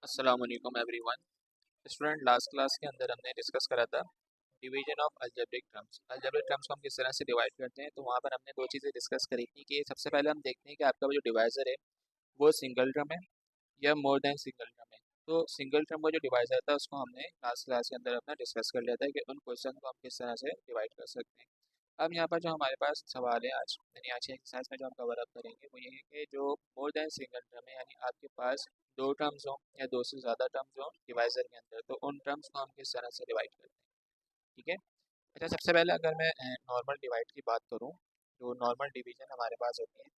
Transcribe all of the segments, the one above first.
अस्सलाम वालेकुम everyone. Student, last class के अंदर हमने डिस्कस करा था division of algebraic terms. Algebraic terms को हम किस तरह से डिवाइड करते हैं, तो वहाँ पर हमने दो चीज़ें डिस्कस करी थी कि सबसे पहले हम देखते हैं कि आपका वो जो डिवाइज़र है वो सिंगल टर्म है या मोर देन सिंगल टर्म है। तो सिंगल टर्म का जो डिवाइज़र था उसको हमने लास्ट क्लास के अंदर अपना डिस्कस कर लिया था कि उन क्वेश्चन को हम किस तरह से डिवाइड कर सकते हैं। अब यहाँ पर जो हमारे पास सवाल है आज, यानी आज की एक्सरसाइज में जो हम कवर अप करेंगे वो ये है कि जो मोर देन सिंगल टर्म है, यानी आपके पास दो टर्म्स हों या दो से ज़्यादा टर्म्स हों डिवाइज़र के अंदर, तो उन टर्म्स को हम किस तरह से डिवाइड करते हैं। ठीक है। अच्छा, सबसे पहले अगर मैं नॉर्मल डिवाइड की बात करूँ, जो नॉर्मल डिवीजन हमारे पास होती है,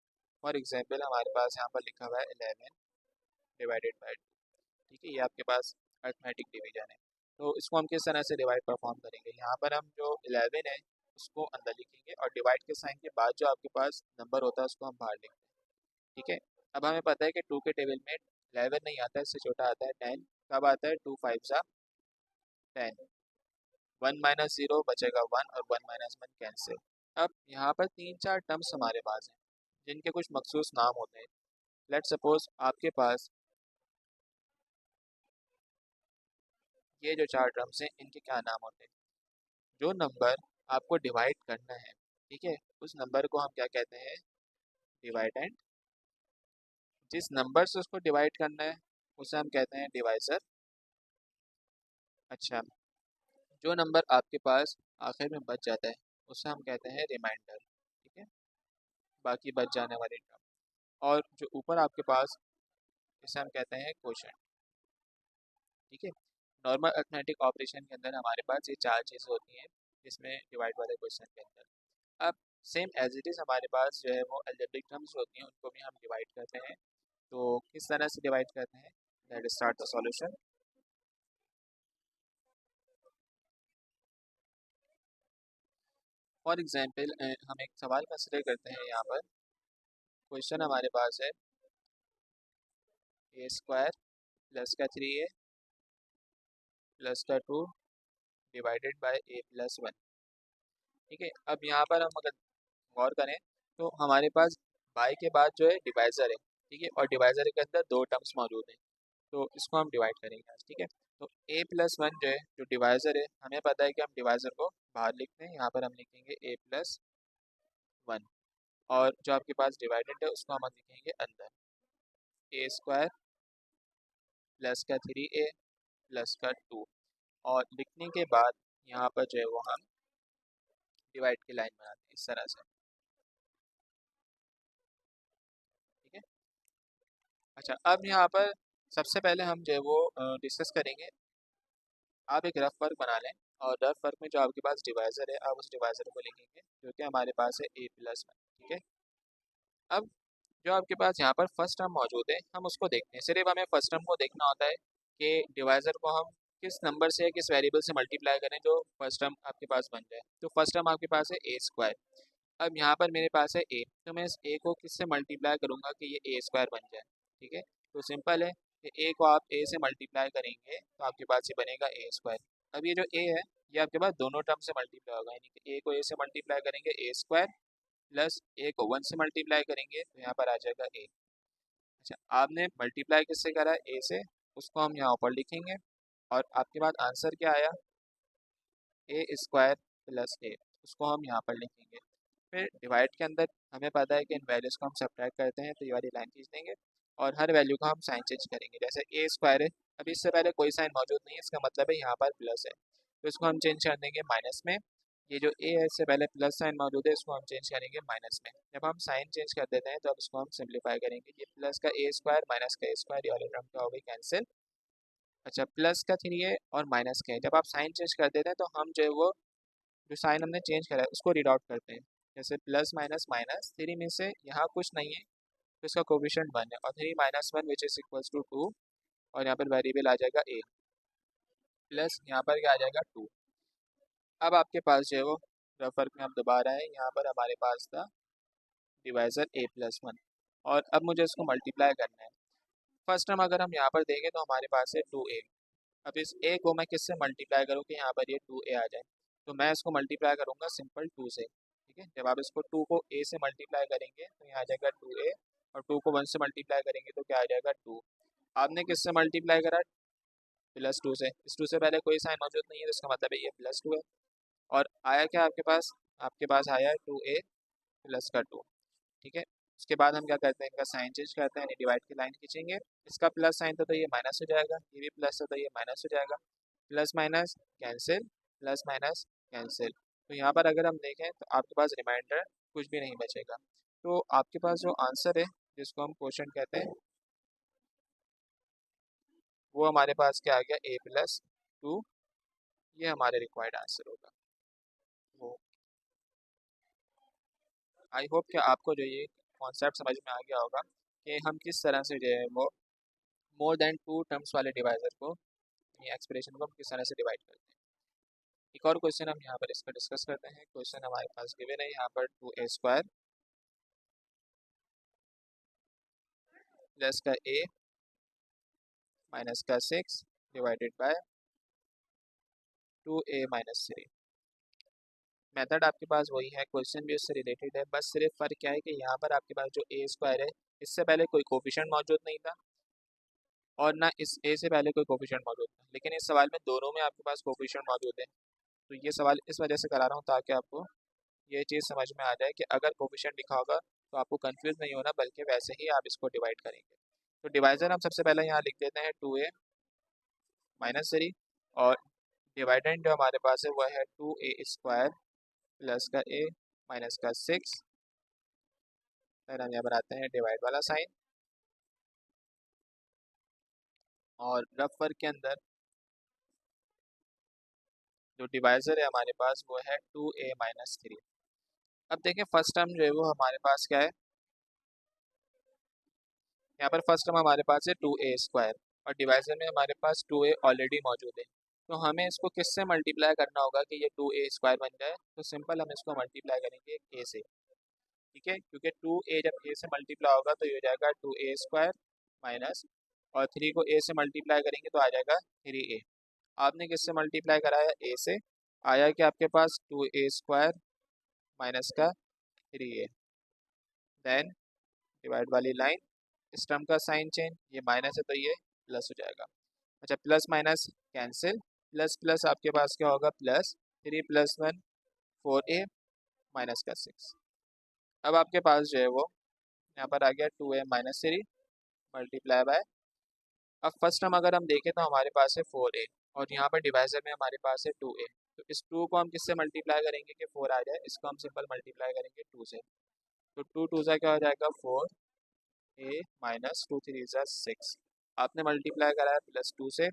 फॉर एग्जाम्पल हमारे पास यहाँ पर लिखा हुआ है 11 डिवाइडेड बाई 2। ठीक है, ये आपके पास अर्थमेटिक डिवीजन है। तो इसको हम किस तरह से डिवाइड परफॉर्म करेंगे, यहाँ पर हम जो 11 है उसको अंदर लिखेंगे और डिवाइड के साइन के बाद जो आपके पास नंबर होता है उसको हम बाहर लिखते हैं। ठीक है। अब हमें पता है कि 2 के टेबल में 11 नहीं आता है, इससे छोटा आता है 10। कब आता है? 2 5 सा 10। 1 माइनस 0 बचेगा 1 और 1 माइनस 1 कैंसिल। अब यहाँ पर तीन चार टर्म्स हमारे पास हैं जिनके कुछ मखसूस नाम होते हैं। लेट सपोज आपके पास ये जो चार टर्म्स हैं इनके क्या नाम होते हैं। जो नंबर आपको डिवाइड करना है, ठीक है, उस नंबर को हम क्या कहते हैं? डिवाइडेंड। जिस नंबर से उसको डिवाइड करना है उसे हम कहते हैं डिवाइजर। अच्छा, जो नंबर आपके पास आखिर में बच जाता है उसे हम कहते हैं रिमाइंडर। ठीक है, बाकी बच जाने वाले टर्म। और जो ऊपर आपके पास, इसे हम कहते हैं क्वोशंट। ठीक है। नॉर्मल अर्थमेटिक ऑपरेशन के अंदर हमारे पास ये चार चीज़ें होती हैं जिसमें डिवाइड वाले क्वेश्चन के अंदर। अब सेम एज इट इज़ हमारे पास जो है वो अलजेब्रिक टर्म्स होती हैं, उनको भी हम डिवाइड करते हैं। तो किस तरह से डिवाइड करते हैं? Let start the solution. For example हम एक सवाल कंसिडर करते हैं। यहाँ पर क्वेश्चन हमारे पास है ए स्क्वायर प्लस का 3a प्लस का 2 डिवाइडेड बाय a प्लस 1। ठीक है। अब यहाँ पर हम अगर गौर करें तो हमारे पास बाई के बाद जो है डिवाइज़र है। ठीक है, और डिवाइज़र के अंदर दो टर्म्स मौजूद हैं, तो इसको हम डिवाइड करेंगे आज। ठीक है, तो a प्लस 1 जो है जो डिवाइज़र है, हमें पता है कि हम डिवाइज़र को बाहर लिखते हैं, यहाँ पर हम लिखेंगे a प्लस 1। और जो आपके पास डिवाइडेड है उसको हम लिखेंगे अंदर, ए स्क्वायर प्लस का 3a प्लस का 2। और लिखने के बाद यहाँ पर जो है वो हम डिवाइड की लाइन बनाते हैं इस तरह से। ठीक है। अच्छा, अब यहाँ पर सबसे पहले हम जो है वो डिस्कस करेंगे। आप एक रफ वर्क बना लें और रफ वर्क में जो आपके पास डिवाइज़र है आप उस डिवाइज़र को लिखेंगे जो कि हमारे पास है a प्लस 1। ठीक है। अब जो आपके पास यहाँ पर फर्स्ट टर्म मौजूद है हम उसको देखते हैं। सिर्फ हमें फर्स्ट टर्म को देखना होता है कि डिवाइज़र को हम किस नंबर से, किस वेरिएबल से मल्टीप्लाई करें जो फर्स्ट टर्म आपके पास बन जाए। तो फर्स्ट टर्म आपके पास है ए स्क्वायर। अब यहाँ पर मेरे पास है ए, तो मैं इस ए को किससे मल्टीप्लाई करूँगा कि ये ए स्क्वायर बन जाए। ठीक है, तो सिंपल है कि ए को आप ए से मल्टीप्लाई करेंगे तो आपके पास ये बनेगा ए स्क्वायर। अब ये जो ए है ये आपके पास दोनों टर्म से मल्टीप्लाई होगा, यानी कि ए को ए से मल्टीप्लाई करेंगे ए स्क्वायर, प्लस ए को 1 से मल्टीप्लाई करेंगे तो यहाँ पर आ जाएगा ए। अच्छा, आपने मल्टीप्लाई किससे करा? ए से, उसको हम यहाँ ऊपर लिखेंगे और आपके पास आंसर क्या आया? ए स्क्वायर प्लस ए, उसको हम यहाँ पर लिखेंगे। फिर डिवाइड के अंदर हमें पता है कि इन वैल्यूज़ को हम सब्ट्रैक्ट करते हैं तो ये वाली लाइन खींच देंगे और हर वैल्यू का हम साइन चेंज करेंगे। जैसे ए स्क्वायर है, अभी इससे पहले कोई साइन मौजूद नहीं है, इसका मतलब है यहाँ पर प्लस है, तो इसको हम चेंज कर देंगे माइनस में। ये जो ए है इससे पहले प्लस साइन मौजूद है, इसको हम चेंज करेंगे माइनस में। जब हम साइन चेंज कर देते हैं तो अब इसको हम सिंप्लीफाई करेंगे। ये प्लस का ए स्क्वायर माइनस का ए स्क्वायर, ये वाली टर्म क्या हो गई? कैंसिल। अच्छा, प्लस का 3a और माइनस का है, जब आप साइन चेंज कर देते हैं तो हम जो है वो जो साइन हमने चेंज करा है उसको रीड आउट करते हैं। जैसे प्लस माइनस माइनस, 3 में से यहाँ कुछ नहीं है तो इसका कोफिशिएंट 1 है, और 3 minus 1 which is equals to 2, और यहाँ पर वेरिएबल आ जाएगा a, प्लस यहाँ पर क्या आ जाएगा 2। अब आपके पास जो है वो रफर में हम दोबारा है, यहाँ पर हमारे पास था डिवाइज़र a प्लस 1, और अब मुझे इसको मल्टीप्लाई करना है। फर्स्ट टाइम अगर हम यहाँ पर देंगे तो हमारे पास है 2a। अब इस a को मैं किससे मल्टीप्लाई करूँ कि यहाँ पर ये 2a आ जाए? तो मैं इसको मल्टीप्लाई करूँगा सिंपल 2 से। ठीक है, जब आप इसको 2 को a से मल्टीप्लाई करेंगे तो यहाँ आ जाएगा 2a, और 2 को 1 से मल्टीप्लाई करेंगे तो क्या आ जाएगा 2। आपने किससे मल्टीप्लाई करा? +2 से। इस 2 से पहले कोई साइन मौजूद नहीं है, तो इसका मतलब है ये +2 है। और आया क्या आपके पास? आपके पास आया है 2a प्लस का 2। ठीक है। उसके बाद हम क्या करते हैं, इनका साइन चेंज करते हैं, यानी डिवाइड की लाइन खींचेंगे। इसका प्लस साइन था तो ये माइनस हो जाएगा, ये भी प्लस था तो ये माइनस हो जाएगा। Plus minus cancel, plus minus cancel. तो यहाँ पर अगर हम देखें तो आपके पास रिमाइंडर कुछ भी नहीं बचेगा। तो आपके पास जो आंसर है, जिसको हम क्वेश्चन कहते हैं, वो हमारे पास क्या आ गया, a+2। ये हमारे रिक्वायर्ड आंसर होगा। वो आई होप कि आपको जो ये कॉन्सेप्ट समझ में आ गया होगा कि हम किस तरह से जो है वो मोर देन 2 टर्म्स वाले डिवाइजर को, ये एक्सप्रेशन को हम किस तरह से डिवाइड करते हैं। एक और क्वेश्चन हम यहाँ पर इसका डिस्कस करते हैं। क्वेश्चन हमारे पास गिवन है यहाँ पर 2a² प्लस का a माइनस का 6 डिवाइडेड बाय 2a-3। मेथड आपके पास वही है, क्वेश्चन भी उससे रिलेटेड है, बस सिर्फ फर्क क्या है कि यहाँ पर आपके पास जो a² है, इससे पहले कोई कोफिशिएंट मौजूद नहीं था और ना इस a से पहले कोई कोफिशिएंट मौजूद था, लेकिन इस सवाल में दोनों में आपके पास कोफिशिएंट मौजूद है। तो ये सवाल इस वजह से करा रहा हूँ ताकि आपको ये चीज़ समझ में आ जाए कि अगर कोफिशिएंट लिखा होगा तो आपको कंफ्यूज नहीं होना, बल्कि वैसे ही आप इसको डिवाइड करेंगे। तो डिवाइजर हम सबसे पहले यहाँ लिख देते हैं 2a-3, और डिवाइडेंड जो हमारे पास है वह है 2a² प्लस का a माइनस का 6। फिर हम यहाँ पर आते हैं डिवाइड वाला साइन, और रफ वर्क के अंदर जो डिवाइजर है हमारे पास वो है 2a-3। अब देखें फर्स्ट टर्म जो है वो हमारे पास क्या है, यहाँ पर फर्स्ट टर्म हमारे पास है 2a² और डिवाइजर में हमारे पास 2a ऑलरेडी मौजूद है। तो हमें इसको किससे मल्टीप्लाई करना होगा कि ये 2a² बन जाए? तो सिंपल हम इसको मल्टीप्लाई करेंगे a से। ठीक है, क्योंकि 2a जब a से मल्टीप्लाई होगा तो ये हो जाएगा 2a² माइनस, और 3 को a से मल्टीप्लाई करेंगे तो आ जाएगा 3a। आपने किससे मल्टीप्लाई कराया? a से। आया कि आपके पास 2a² माइनस का 3a, देन डिवाइड वाली लाइन, इस टर्म का साइन चेंज, ये माइनस है तो ये प्लस हो जाएगा। अच्छा, plus minus cancel, plus plus आपके पास क्या होगा, प्लस 3 + 1 4a माइनस का 6। अब आपके पास जो है वो यहाँ पर आ गया 2a-3 मल्टीप्लाई बाय, अब फर्स्ट टर्म अगर हम देखें तो हमारे पास है 4a और यहाँ पर डिवाइजर में हमारे पास है 2a। तो इस 2 को हम किससे मल्टीप्लाई करेंगे कि 4 आ जाए? इसको हम सिंपल मल्टीप्लाई करेंगे 2 से। तो 2 2 क्या हो जाएगा, 4a माइनस 2 3 6। आपने मल्टीप्लाई कराया +2 से,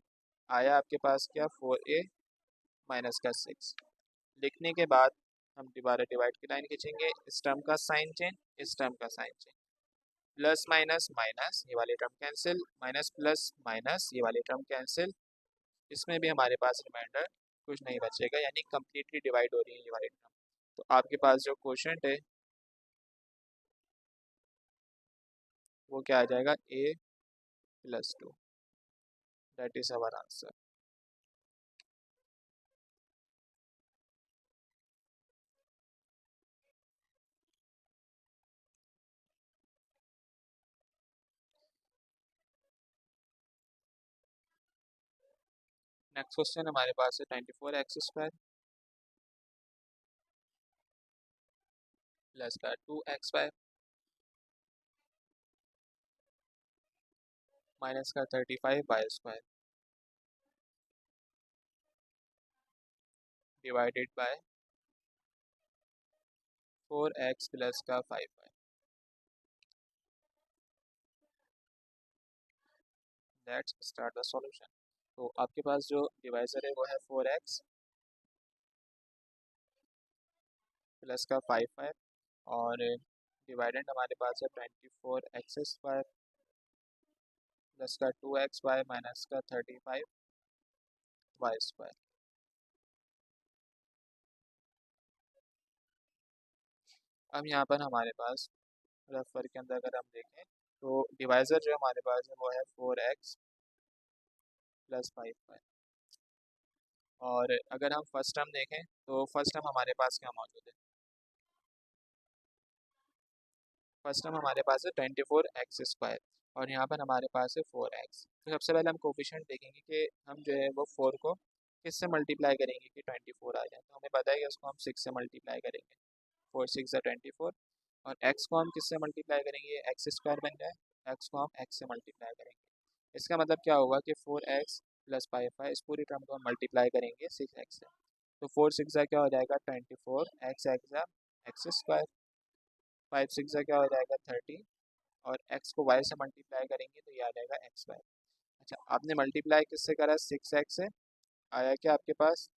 आया आपके पास क्या, 4a माइनस का 6। लिखने के बाद हम दोबारा डिवाइड की लाइन खींचेंगे, इस टर्म का साइन चेंज, इस टर्म का sign change, plus minus minus, ये वाली term cancel, minus plus minus, ये वाली टर्म कैंसिल। इसमें भी हमारे पास रिमाइंडर कुछ नहीं बचेगा, यानी कम्प्लीटली डिवाइड हो रही है ये वाली टर्म। तो आपके पास जो क्वोशंट है वो क्या आ जाएगा, a+2। That is our answer. Next question हमारे पास है 24x² प्लस का 2xy माइनस का 35y² divided by 4x plus का 5y। Let's start the solution. तो आपके पास जो डिवाइजर है वो है 4x प्लस का 5y, और डिवाइडेंड हमारे पास है 24x² प्लस का 2xy माइनस का 35y²। अब यहाँ पर हमारे पास रेफर के अंदर अगर हम देखें तो डिवाइजर जो हमारे पास है वो है 4x प्लस 5y, और अगर हम फर्स्ट टर्म देखें तो फर्स्ट टर्म हमारे पास क्या मौजूद है, फर्स्ट टर्म हमारे पास है 24x²। और यहाँ पर हमारे पास है 4x। तो सबसे पहले हम कोफिशिएंट देखेंगे कि हम जो है वो 4 को किससे मल्टीप्लाई करेंगे कि 24 आ जाए। तो हमें पता है कि उसको हम 6 से मल्टीप्लाई करेंगे, 4 6 24। और x को हम किससे मल्टीप्लाई करेंगे, एक्स स्क्वायर बन जाए, x को हम x से मल्टीप्लाई करेंगे। इसका मतलब क्या होगा कि 4x प्लस 5y, इस पूरी टर्म को हम मल्टीप्लाई करेंगे 6x से। तो 4 6 क्या हो जाएगा 24, x एक्स स्क्वायर, 5 6 क्या हो जाएगा 30, और x को y से मल्टीप्लाई करेंगे तो ये आ जाएगा एक्स वाई। अच्छा, आपने मल्टीप्लाई किससे करा, 6x से, आया क्या आपके पास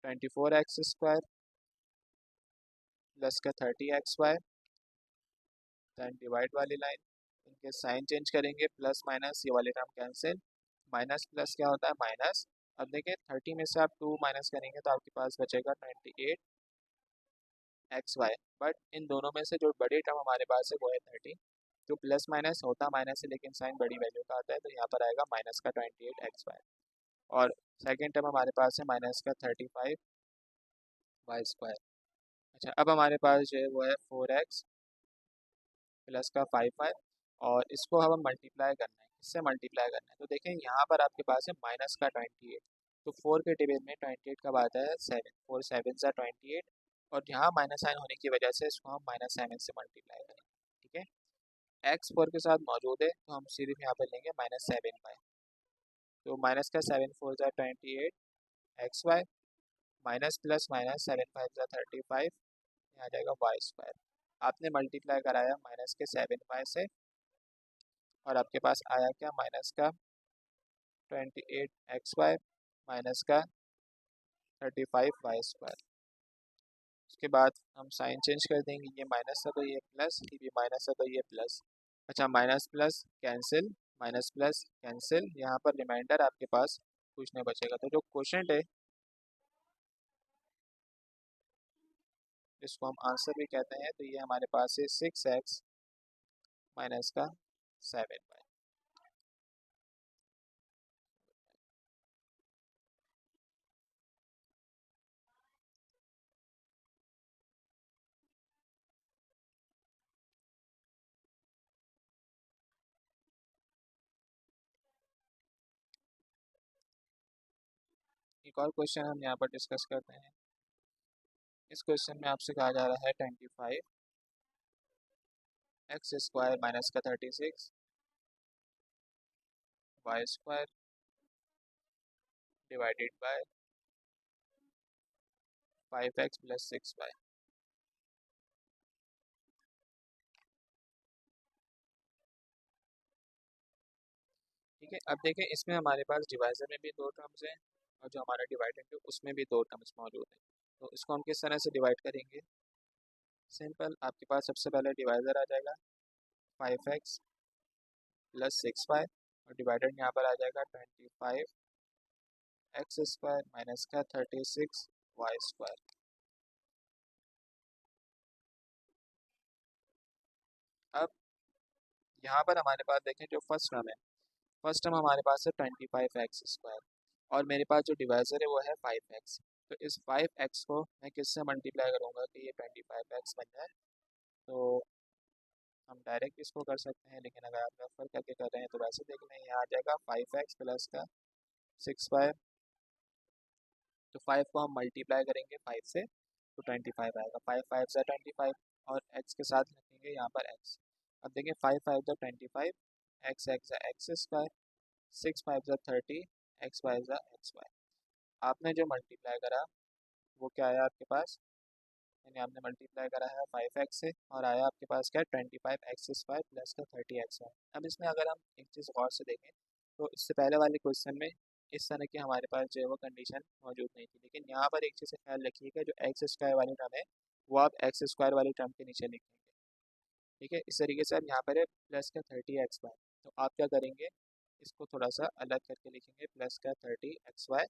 24x² प्लस का 30xy, देन डिवाइड वाली लाइन, इनके साइन चेंज करेंगे, प्लस माइनस ये वाले टर्म कैंसिल, माइनस प्लस क्या होता है माइनस। अब देखिए 30 में से आप 2 माइनस करेंगे तो आपके पास बचेगा 28xy। बट इन दोनों में से जो बड़ी टर्म हमारे पास है वो है 30। जो प्लस माइनस होता माइनस है लेकिन साइन बड़ी वैल्यू का आता है, तो यहाँ पर आएगा माइनस का 28xy। और सेकेंड टर्म हमारे पास है माइनस का 35y²। अच्छा, अब हमारे पास जो है वो है 4x प्लस का 5y, और इसको अब हम मल्टीप्लाई करना है, इससे मल्टीप्लाई करना है। तो देखें यहाँ पर आपके पास है माइनस का 28। तो 4 के टेबल में 28 कब आता है 7, 4 7 सा 28, और यहाँ माइनस साइन होने की वजह से इसको हम -7 से मल्टीप्लाई करेंगे। ठीक है, x 4 के साथ मौजूद है तो हम सिर्फ यहाँ पर लेंगे -7y। तो माइनस का 7 4 सा 28 xy, माइनस प्लस माइनस 7 5 सा 35, यहाँ आ जाएगा y²। आपने मल्टीप्लाई कराया माइनस के 7y से, और आपके पास आया क्या माइनस का 28xy माइनस का 35y²। उसके बाद हम साइन चेंज कर देंगे, ये माइनस है तो ये प्लस, ये भी माइनस है तो ये प्लस। अच्छा, minus plus cancel, minus plus cancel, यहाँ पर रिमाइंडर आपके पास कुछ नहीं बचेगा। तो जो क्वेश्चन है जिसको हम आंसर भी कहते हैं, तो ये हमारे पास है 6x माइनस का 7y। एक और क्वेश्चन हम यहाँ पर डिस्कस करते हैं। इस क्वेश्चन में आपसे कहा जा रहा है 25x² माइनस का 36y² divided by 5x plus 6y। ठीक है, अब देखें इसमें हमारे पास डिवाइजर में भी दो टर्म्स हैं, और जो हमारा डिवाइडेड है उसमें भी दो टर्म्स मौजूद हैं। तो इसको हम किस तरह से डिवाइड करेंगे, सिंपल, आपके पास सबसे पहले डिवाइजर आ जाएगा 5x प्लस 6y, और डिवाइडेड यहाँ पर आ जाएगा 25x² माइनस का 36y²। अब यहाँ पर हमारे पास देखें जो फर्स्ट टर्म है, फर्स्ट टर्म हमारे पास है 25x², और मेरे पास जो डिवाइजर है वो है 5x। तो इस 5x को मैं किससे मल्टीप्लाई करूँगा कि ये 25x बन जाए। तो हम डायरेक्ट इसको कर सकते हैं, लेकिन अगर आप रेफर करके कर रहे हैं तो वैसे देख लें, यहाँ आ जाएगा 5x प्लस का 6y। तो 5 को हम मल्टीप्लाई करेंगे 5 से तो 25 आएगा, 5 5 सा 25, और x के साथ रखेंगे यहाँ पर x। अब देखिए 5 5 सा 25, x x x², 6 5 सा 30, x y सा xy। आपने जो मल्टीप्लाई करा वो क्या आया आपके पास, यानी आपने मल्टीप्लाई करा है 5x से, और आया आपके पास क्या 25x² प्लस का 30xy। अब इसमें अगर हम एक चीज़ गौर से देखें तो इससे पहले वाले क्वेश्चन में इस तरह की हमारे पास जो है वो कंडीशन मौजूद नहीं थी, लेकिन यहाँ पर एक चीज़ का ख्याल रखिएगा, जो x² वाली टर्म है वो आप x² वाली टर्म के नीचे लिखेंगे। ठीक है, इस तरीके से अब यहाँ पर है प्लस का 30xy, तो आप क्या करेंगे, इसको थोड़ा सा अलग करके लिखेंगे, प्लस का 30xy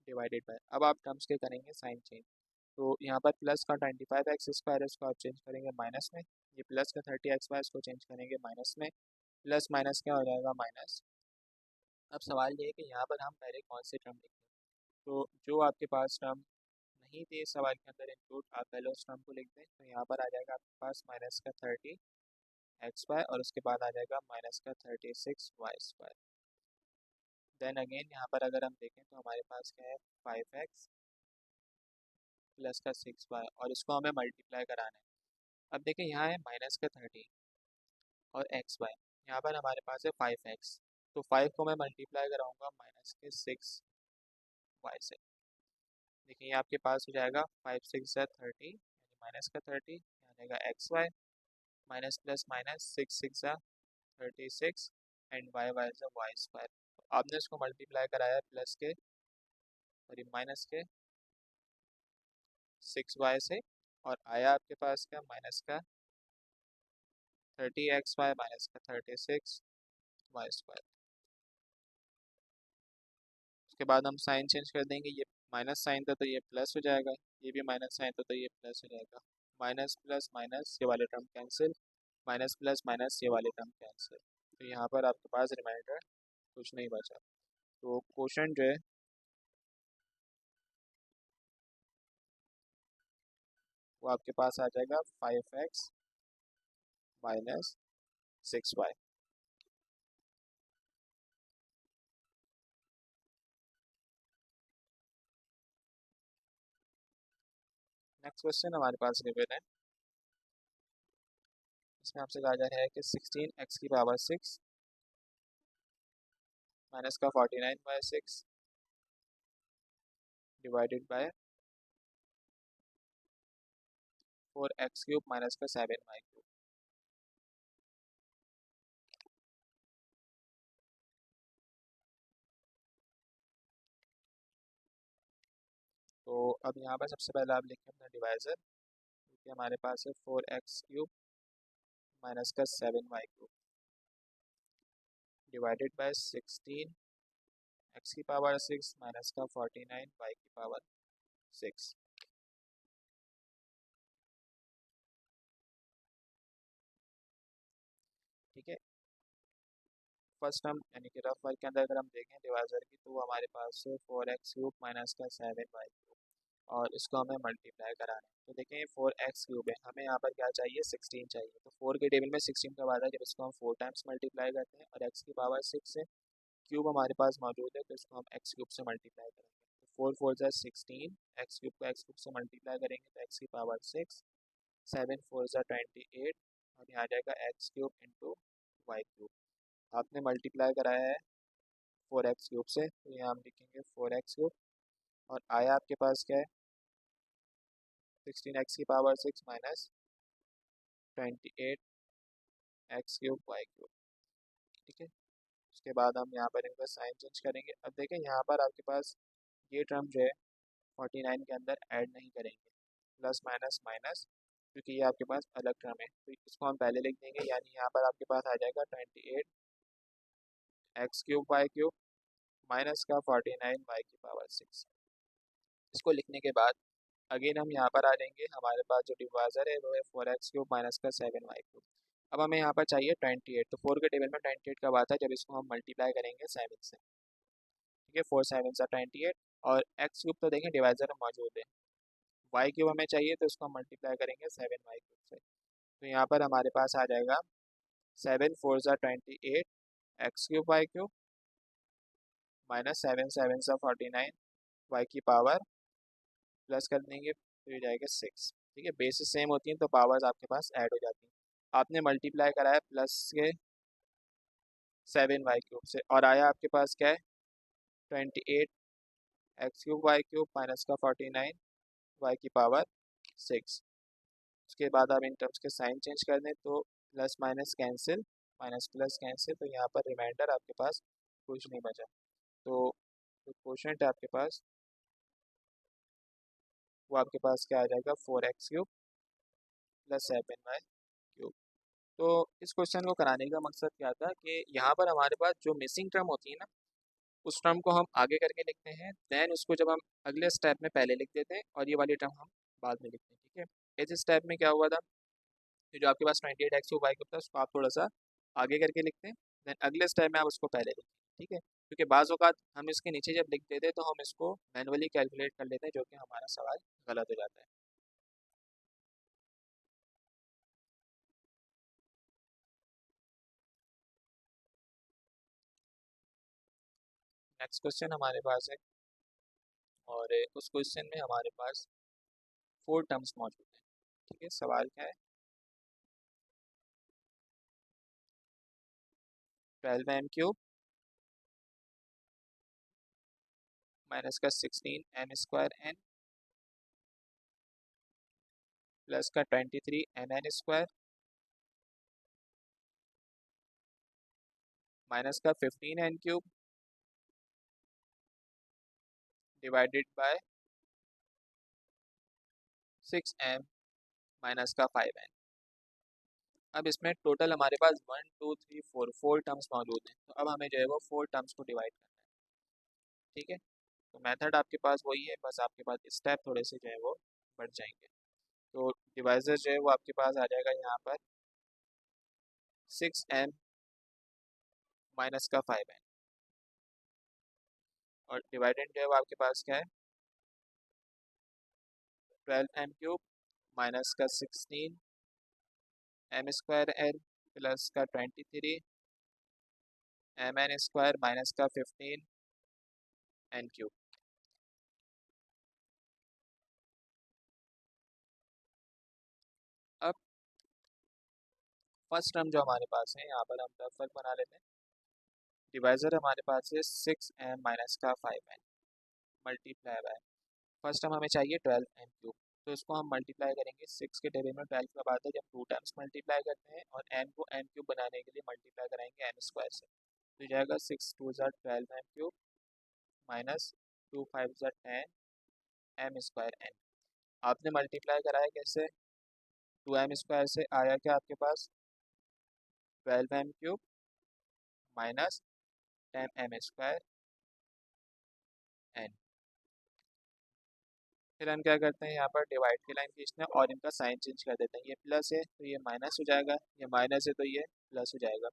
डिवाइडेड बाय, अब आप टर्म्स के करेंगे साइन चेंज। तो यहाँ पर प्लस का 25x² है, इसको आप चेंज करेंगे माइनस में, ये प्लस का 30xy इसको चेंज करेंगे माइनस में, प्लस माइनस क्या हो जाएगा माइनस। अब सवाल ये है कि यहाँ पर हम पहले कौन सी टर्म लिखें। तो जो आपके पास टर्म नहीं थे इस सवाल के अंदर इंक्लूड, आप पहले उस टर्म को लिख दें। तो यहाँ पर आ जाएगा आपके पास माइनस का 30 XY और उसके बाद आ जाएगा माइनस का 36Y²। देन अगेन यहाँ पर अगर हम देखें तो हमारे पास क्या है 5X प्लस का 6Y और इसको हमें मल्टीप्लाई कराना है। अब देखिए यहाँ है माइनस का 30 और XY, यहाँ पर हमारे पास है 5X, तो 5 को मैं मल्टीप्लाई कराऊंगा माइनस के 6Y से। देखिए ये आपके पास हो जाएगा 5 6 या 30 यानी माइनस का 30, यहाँ जाएगा XY माइनस प्लस माइनस 6 6 या 36 एंड y इज Y²। तो आपने इसको मल्टीप्लाई कराया प्लस के सॉरी माइनस के 6Y से और आया आपके पास क्या माइनस का 30XY माइनस का 36Y²। उसके बाद हम साइन चेंज कर देंगे, ये माइनस साइन था तो ये प्लस हो जाएगा, ये भी माइनस साइन था तो ये प्लस हो जाएगा। माइनस प्लस माइनस ये वाले term cancel, minus plus minus ये वाले टर्म कैंसिल, तो यहाँ पर आपके पास रिमाइंडर कुछ नहीं बचा। तो क्वेश्चन जो है वो आपके पास आ जाएगा 5X minus 6Y। Next question हमारे पास गिवन है, इसमें आपसे कहा जा रहा है कि 16x⁶ माइनस का 49/6 डिवाइडेड बाय 4x³ माइनस का 7y³। तो अब यहाँ पर सबसे पहले आप लिखें अपना डिवाइज़र, क्योंकि हमारे पास है 4x³ माइनस का 7y³ divided by 16x⁶ minus का 49y⁶। ठीक है, फर्स्ट हम यानी कि रफ वर्क के अंदर अगर हम देखें डिवाइज़र की, तो वो हमारे पास है 4x³ माइनस का 7y³ और इसको हमें मल्टीप्लाई कराना है। तो देखें 4x³ है, हमें यहाँ पर क्या चाहिए 16 चाहिए, तो 4 के टेबल में 16 कब आता है, जब इसको हम 4 टाइम्स मल्टीप्लाई करते हैं और x⁶ है, क्यूब हमारे पास मौजूद है तो इसको हम x³ से मल्टीप्लाई करेंगे। तो 4 4 जा 16, x³ को x³ से मल्टीप्लाई करेंगे तो x⁶ 7 4 जा 28 और यहाँ आ जाएगा x³ इंटू y³। आपने मल्टीप्लाई कराया है 4x³ से, तो यहाँ हम लिखेंगे 4x³ और आया आपके पास क्या है 16x⁶ माइनस 28x³ ठीक है। उसके बाद हम यहाँ पर इनका साइन चेंज करेंगे। अब देखें यहाँ पर आपके पास ये टर्म जो है 49 के अंदर ऐड नहीं करेंगे, प्लस माइनस माइनस, क्योंकि ये आपके पास अलग टर्म है तो इसको हम पहले लिख देंगे, यानी यहाँ पर आपके पास आ जाएगा 28x³ माइनस का 49y⁶। इसको लिखने के बाद अगेन हम यहाँ पर आ जाएंगे, हमारे पास जो डिवाइज़र है वो है 4x³ माइनस का 7y³। अब हमें यहाँ पर चाहिए 28, तो 4 के टेबल में 28 कब आता है, जब इसको हम मल्टीप्लाई करेंगे 7 से। ठीक है, 4 7 सा 28 और x³ तो देखें डिवाइज़र में मौजूद है, y³ हमें चाहिए तो इसको हम मल्टीप्लाई करेंगे 7y³ से। तो यहाँ पर हमारे पास आ जाएगा 7 4 सा 28 x³ y³ माइनस 7 7 सा 49 y³ प्लस कर देंगे तो ये जाएगा 6। ठीक है, बेसिस सेम होती हैं तो पावर्स आपके पास ऐड हो जाती हैं। आपने मल्टीप्लाई कराया प्लस के 7y³ से और आया आपके पास क्या है 28x³ y³ माइनस का 49y⁶। उसके बाद आप इन टर्म्स के साइन चेंज कर दें तो plus minus cancel, minus plus cancel, तो यहाँ पर रिमाइंडर आपके पास कुछ नहीं बचा। तो क्वोशंट है आपके पास वो आपके पास क्या आ जाएगा 4x³ प्लस 7y³। तो इस क्वेश्चन को कराने का मकसद क्या था कि यहाँ पर हमारे पास जो मिसिंग टर्म होती है ना, उस टर्म को हम आगे करके लिखते हैं, देन उसको जब हम अगले स्टेप में पहले लिख देते हैं और ये वाली टर्म हम बाद में लिखते हैं। ठीक है, इस स्टेप में क्या हुआ था, जो आपके पास 28x³ y³ था उसको आप थोड़ा सा आगे करके लिखते हैं, देन अगले स्टेप में आप उसको पहले लिखते हैं। ठीक है, क्योंकि बाज़ औक़ात हम इसके नीचे जब लिख देते हैं तो हम इसको मैनुअली कैलकुलेट कर लेते हैं, जो कि हमारा सवाल गलत हो जाता है। नेक्स्ट क्वेश्चन हमारे पास है, और उस क्वेश्चन में हमारे पास 4 टर्म्स मौजूद हैं। ठीक है, सवाल क्या है? 12m³ माइनस का 16m² प्लस का 23mn² माइनस का 15n³ divided by 6m minus का 5n। अब इसमें टोटल हमारे पास 1 2 3 4 टर्म्स मौजूद हैं, तो अब हमें जो है वो 4 टर्म्स को डिवाइड करना है। ठीक है, तो मेथड आपके पास वही है, बस आपके पास स्टेप थोड़े से जो है वो बढ़ जाएंगे। तो डिवाइजर जो है वो आपके पास आ जाएगा यहाँ पर 6m माइनस का 5n, और डिवाइडेंड जो है वो आपके पास क्या है? 12m³ माइनस का 16m² प्लस का 23mn² माइनस का 15n³। अब फर्स्ट टर्म जो हमारे पास है, यहाँ पर हम रफ वर्क बना लेते हैं। डिवाइजर हमारे पास है 6m माइनस का 5n multiply by, first term हमें चाहिए 12m³, तो इसको हम मल्टीप्लाई करेंगे। 6 के टेबल में 12 कब आता है? जब 2 टाइम्स मल्टीप्लाई करते हैं, और m को m³ बनाने के लिए मल्टीप्लाई कराएंगे m² से, तो जाएगा 6 2 12m³ माइनस 2 5 10m² n। आपने मल्टीप्लाई कराया कैसे? 2m² से आया क्या आपके पास? 12m³ minus 10m² n। फिर हम क्या करते हैं, यहाँ पर डिवाइड की लाइन खींचते हैं और इनका साइन चेंज कर देते हैं। ये प्लस है तो ये माइनस हो जाएगा, ये माइनस है तो ये प्लस हो जाएगा।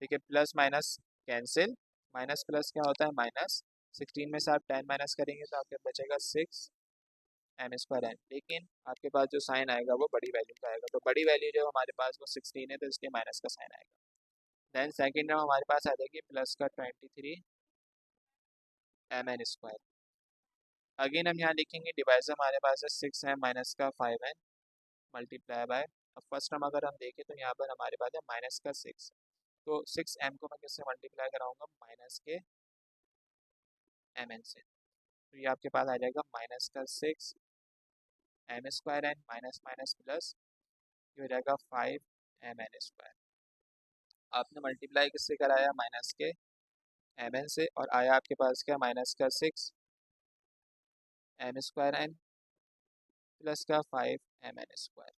ठीक है, plus minus cancel, minus plus क्या होता है? माइनस। 16 में से आप 10 माइनस करेंगे तो आपके बचेगा 6m² n, लेकिन आपके पास जो साइन आएगा वो बड़ी वैल्यू का आएगा, तो बड़ी वैल्यू जो हमारे पास वो 16 है, तो इसलिए माइनस का साइन आएगा। देन सेकेंड टर्म हमारे पास आ जाएगी प्लस का 23mn²। अगेन हम यहाँ लिखेंगे, डिवाइजर हमारे पास है 6m माइनस का 5n मल्टीप्लाई बाय, अब फर्स्ट टर्म अगर हम देखें तो यहाँ पर हमारे पास है माइनस का 6, तो 6m को मैं किससे मल्टीप्लाई कराऊंगा? माइनस के mn से, तो ये आपके पास आ जाएगा माइनस का 6m² n minus minus plus, ये हो जाएगा 5mn²। आपने मल्टीप्लाई किससे कराया? माइनस के mn से, और आया आपके पास क्या? माइनस का 6m² n प्लस का 5mn²।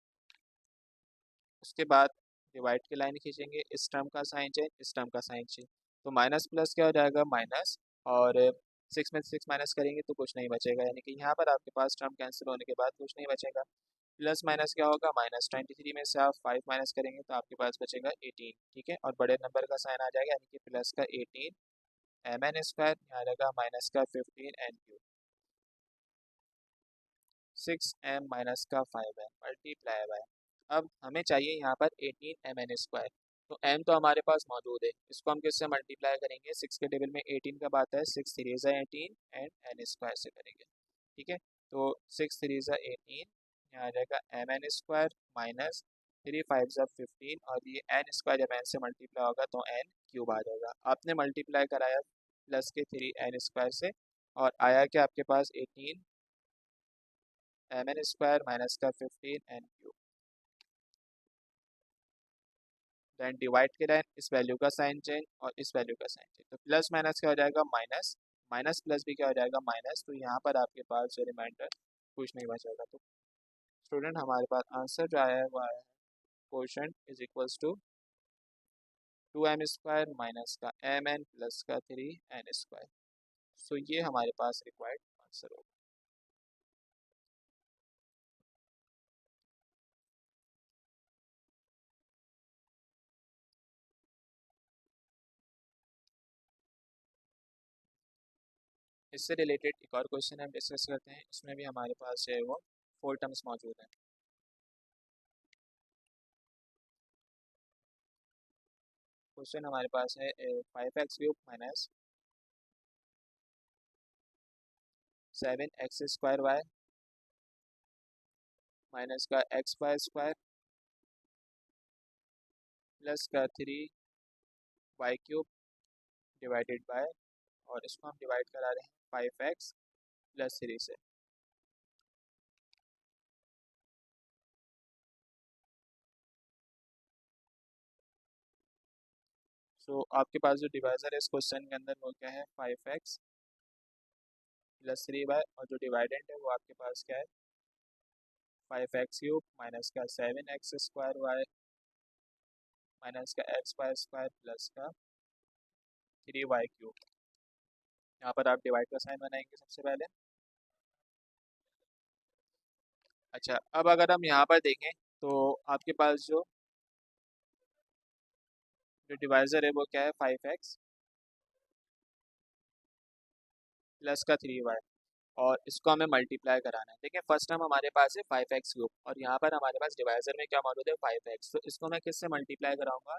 उसके बाद डिवाइड की लाइन खींचेंगे, इस टर्म का साइन चेंज, इस टर्म का साइन चेंज, तो माइनस प्लस क्या हो जाएगा? माइनस, और 6 में 6 माइनस करेंगे तो कुछ नहीं बचेगा, यानी कि यहाँ पर आपके पास टर्म कैंसिल होने के बाद कुछ नहीं बचेगा। प्लस माइनस क्या होगा? माइनस 23 में से आप 5 माइनस करेंगे तो आपके पास बचेगा 18। ठीक है, और बड़े नंबर का साइन आ जाएगा, यानी कि प्लस का 18mn², यहाँ रहेगा माइनस का 15n³। 6m माइनस का 5n मल्टीप्लाई बाय, अब हमें चाहिए यहाँ पर 18mn², तो m तो हमारे पास मौजूद है, इसको हम किससे मल्टीप्लाई करेंगे? 6 के टेबल में 18 कब आता है? 6 3 18 एंड n² से करेंगे। ठीक है, तो 6 3 18, यहाँ आ जाएगा mn² माइनस 3 5 15, और ये n² जब n से मल्टीप्लाई होगा तो n³ आ जाएगा। आपने मल्टीप्लाई कराया प्लस के 3n² से, और आया कि आपके पास 18mn² माइनस का 15n³। देन डिवाइड के लाइन, इस वैल्यू का साइन चेंज और इस वैल्यू का साइन चेंज, तो प्लस माइनस क्या हो जाएगा? माइनस, माइनस प्लस भी क्या हो जाएगा? माइनस, तो यहाँ पर आपके पास जो रिमाइंडर कुछ नहीं बचेगा। तो स्टूडेंट हमारे पास आंसर जो आया है वो आया है quotient is equals to 2m² minus का mn प्लस का 3n²। सो ये हमारे पास रिक्वायर्ड आंसर होगा। इससे रिलेटेड एक और क्वेश्चन हम डिस्कस करते हैं। इसमें भी हमारे पास जो है वो 4 टर्म्स मौजूद हैं। क्वेश्चन हमारे पास है 5x³ माइनस 7x² माइनस का x² प्लस का 3y³ डिवाइडेड बाय, और इसको हम डिवाइड करा रहे हैं 5x+3 से। आपके पास जो डिवाइजर है इस क्वेश्चन के अंदर वो क्या है, 5x+3y, और जो डिवाइडेंट है वो आपके पास क्या है, 5x³ माइनस का 7x² माइनस का x² प्लस का 3y³। यहाँ पर आप डिवाइड का साइन बनाएंगे सबसे पहले। अच्छा, अब अगर हम यहाँ पर देखें तो आपके पास जो डिवाइजर है वो क्या है, 5x प्लस का 3y, और इसको हमें मल्टीप्लाई कराना है। देखिए फर्स्ट टर्म हमारे पास है 5x³ और यहाँ पर हमारे पास डिवाइजर में क्या मौजूद है, 5x। तो इसको मैं किससे मल्टीप्लाई कराऊंगा,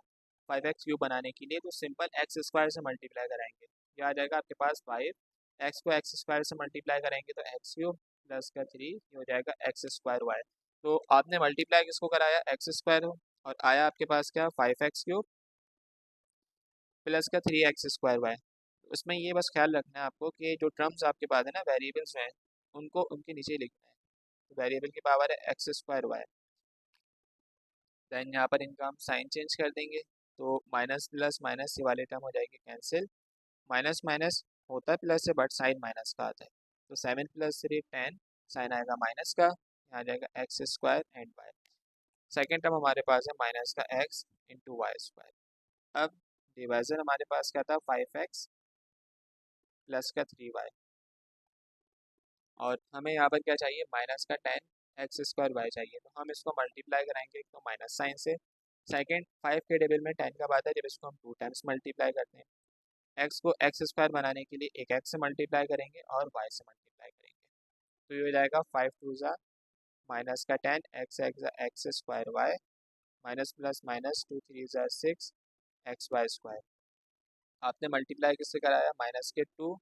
5x³ बनाने के लिए तो सिंपल x² से मल्टीप्लाई कराएंगे। यह आ जाएगा आपके पास 5x को x² से मल्टीप्लाई करेंगे तो x³ प्लस का 3 ये हो जाएगा x²y। तो आपने मल्टीप्लाई किसको कराया, x², और आया आपके पास क्या, 5x³ प्लस का 3x²y। उसमें ये बस ख्याल रखना है आपको कि जो टर्म्स आपके पास है ना, वेरिएबल्स हैं, उनको उनके नीचे लिखना है। तो वेरिएबल की पावर है x²y, देन यहाँ पर इनका हम साइन चेंज कर देंगे। तो माइनस प्लस माइनस ये वाले टर्म हो जाएंगे कैंसिल, माइनस माइनस होता है प्लस से बट साइन माइनस का आता है। तो 7+3 10, साइन आएगा माइनस का, यहाँ आ जाएगा x² and y। Second term हमारे पास है माइनस का x इंटू y²। अब डिवाइजर हमारे पास क्या था, 5x प्लस का 3y, और हमें यहाँ पर क्या चाहिए, माइनस का 10x² चाहिए। तो हम इसको मल्टीप्लाई कराएंगे एक तो माइनस साइन से, सेकंड 5 के टेबल में 10 का बाद है, जब इसको हम 2 टाइम्स मल्टीप्लाई करते हैं, x को x² बनाने के लिए एक x से मल्टीप्लाई करेंगे और y से मल्टीप्लाई करेंगे। तो ये हो जाएगा 5 2 ज़ा माइनस का 10 x² y minus plus minus 2 3 ज़ा 6 xy²। आपने मल्टीप्लाई किससे कराया, माइनस के 2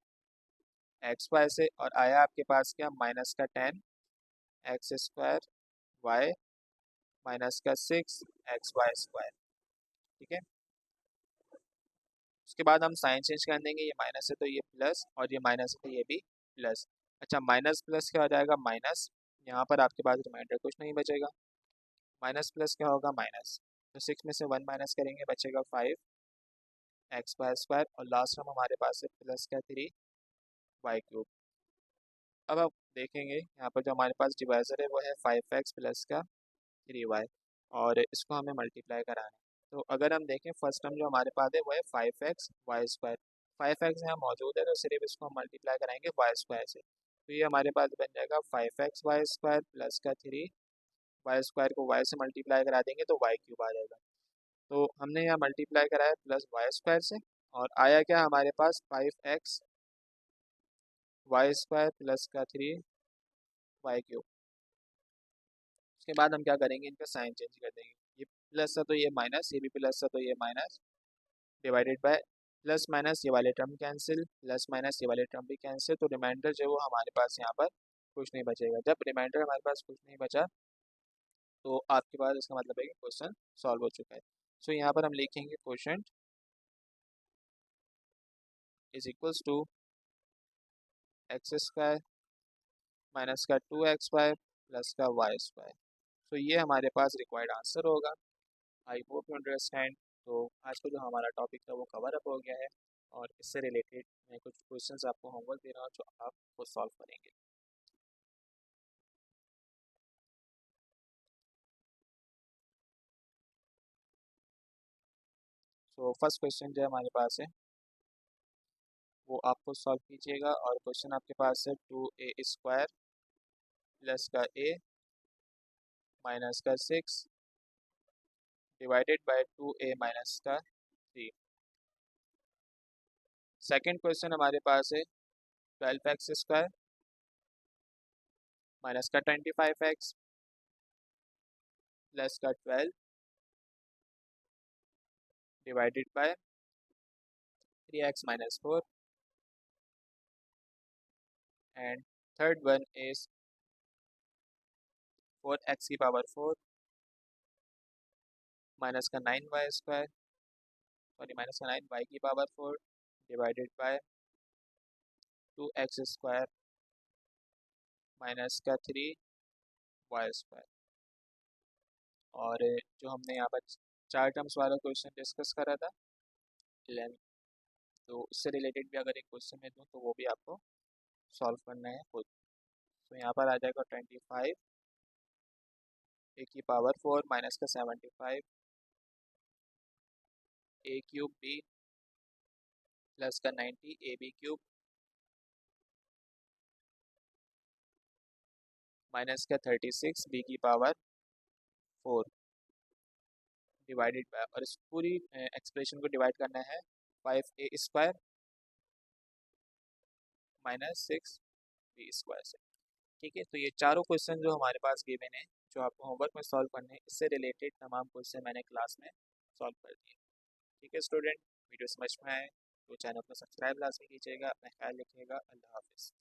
xy से, और आया आपके पास क्या, माइनस का 10 x² y माइनस का 6 xy²। ठीक है, उसके बाद हम साइन चेंज कर देंगे, ये माइनस है तो ये प्लस, और ये माइनस है तो ये भी प्लस। अच्छा, माइनस प्लस क्या हो जाएगा, माइनस, यहाँ पर आपके पास रिमाइंडर कुछ नहीं बचेगा, माइनस प्लस क्या होगा, माइनस। तो 6 में से 1 माइनस करेंगे, बचेगा 5x² और लास्ट में हमारे पास है प्लस का 3y³। अब आप देखेंगे यहाँ पर जो हमारे पास डिवाइजर है वो है 5x प्लस का 3y, और इसको हमें मल्टीप्लाई कराना है। तो अगर हम देखें फर्स्ट टर्म जो हमारे पास है वो है 5xy²। 5x यहाँ मौजूद है तो सिर्फ इसको हम मल्टीप्लाई कराएंगे y² से। तो ये हमारे पास बन जाएगा 5xy² प्लस का 3y² को y से मल्टीप्लाई करा देंगे तो y³ आ जाएगा। तो हमने यहाँ मल्टीप्लाई कराया प्लस y² से, और आया क्या हमारे पास 5xy² प्लस का 3y³। उसके बाद हम क्या करेंगे, इनका साइन चेंज कर देंगे, ये प्लस था तो ये माइनस, ये भी प्लस था तो ये minus, divided by plus minus ये वाले टर्म कैंसिल, प्लस माइनस ये वाले टर्म भी कैंसिल। तो रिमाइंडर जो है वो हमारे पास यहाँ पर कुछ नहीं बचेगा। जब रिमाइंडर हमारे पास कुछ नहीं बचा तो आपके पास इसका मतलब है कि क्वेश्चन सॉल्व हो चुका है। सो यहाँ पर हम लिखेंगे question is equals to x² minus का 2xy प्लस का y²। तो ये हमारे पास रिक्वायर्ड आंसर होगा। I hope you understand. तो आज का जो हमारा टॉपिक था वो कवर अप हो गया है, और इससे रिलेटेड मैं कुछ क्वेश्चंस आपको होमवर्क दे रहा हूँ जो आप वो सॉल्व करेंगे। फर्स्ट क्वेश्चन जो हमारे पास है वो आपको सॉल्व कीजिएगा, और क्वेश्चन आपके पास है 2a² प्लस का a माइनस का 6 डिवाइडेड बाय 2a माइनस का 3। सेकेंड क्वेश्चन हमारे पास है 12x² माइनस का 25x प्लस का 12 divided by 3x minus 4 and third one is 4x की पावर 4 माइनस का 9y² सॉरी माइनस का 9y की power 4 divided by 2x² minus का 3y²। और जो हमने यहाँ पर चार टर्म्स वाला क्वेश्चन डिस्कस करा था 11, तो उससे रिलेटेड भी अगर एक क्वेश्चन में दूँ तो वो भी आपको सॉल्व करना है खुद। तो यहाँ पर आ जाएगा 25 ए की पावर 4 माइनस का 75 ए क्यूब बी प्लस का 90 ए बी क्यूब माइनस का 36 बी की पावर 4 डिवाइडेड बाय, और इस पूरी एक्सप्रेशन को डिवाइड करना है 5a² माइनस 6b² से। ठीक है, तो ये चारों क्वेश्चन जो हमारे पास गिवन है, जो आपको होमवर्क में सॉल्व करने हैं, इससे रिलेटेड तमाम क्वेश्चन मैंने क्लास में सॉल्व कर दिए। ठीक है स्टूडेंट, वीडियो समझ में आए तो चैनल को सब्सक्राइब लाजमी कीजिएगा, अपना ख्याल रखिएगा। अल्लाह हाफिज़।